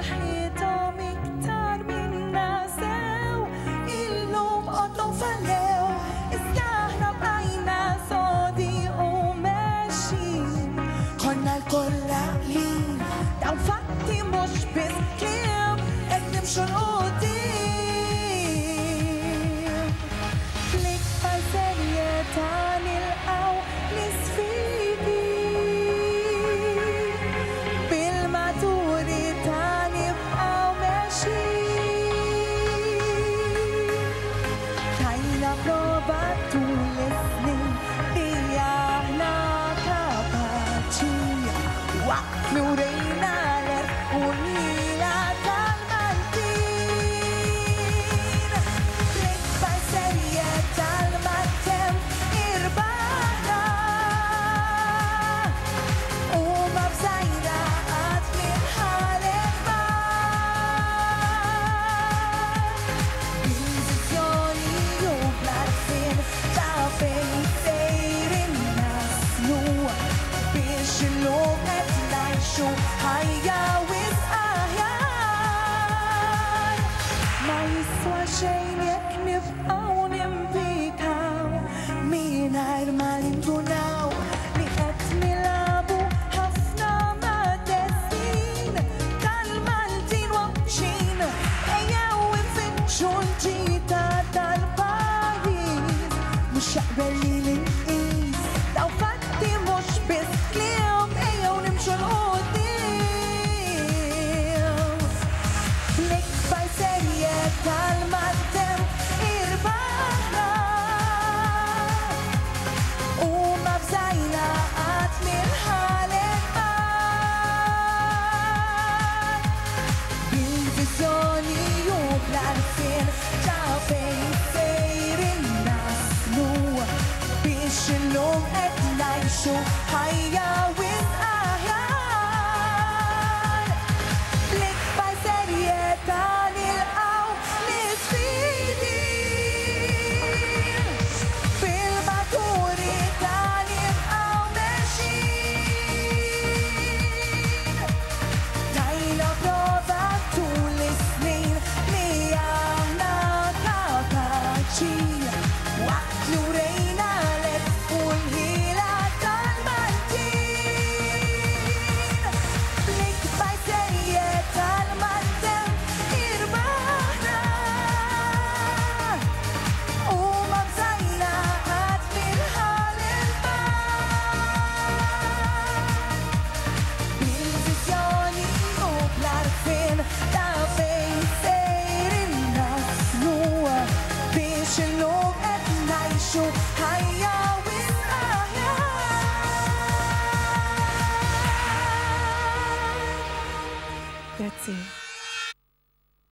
ħitom iktar minna sew, illum qotlu fallew, issa aħna bqajna sodi u mexxin. Konna l-koll laqlin, dawn fatti mhux biss kliem, qed nimxu l-qudiem. Fl-ikbar serjetà nilqgħu l-isfidi, bil-maturità nibqgħu mexxin. Tajna prova tul is-snin li aħna kapaċi, waqt li urejna l-erq u l-mira tal-Maltin. Fl-ikbar serjetà l-mattem irbaħna, u ma bżajna qatt minħalef bar. Bil-viżjoni u bl-għarfien ta' fejn sejrin naslu, biex illum qed ngħixu ħajja wisq aħjar. Ma jiswa xejn jekk nibqgħu nimpikaw mingħajr ma nindunaw li qed nilagħbu ħafna mad-destin tal-Maltin waqxin. Ejjew infittxu l-ġita tal-pajjiż, mhux jaqbel li l-inqis dawn fatti mhux biss kliem, ejjew nimxu l-qudiem. Fl-ikbar serjetà l-mattem irbaħna, u ma bżajna qatt minħalef bar. Bil-viżjoni u bl-għarfien ta' fejn sejrin naslu, biex illum qed ngħixu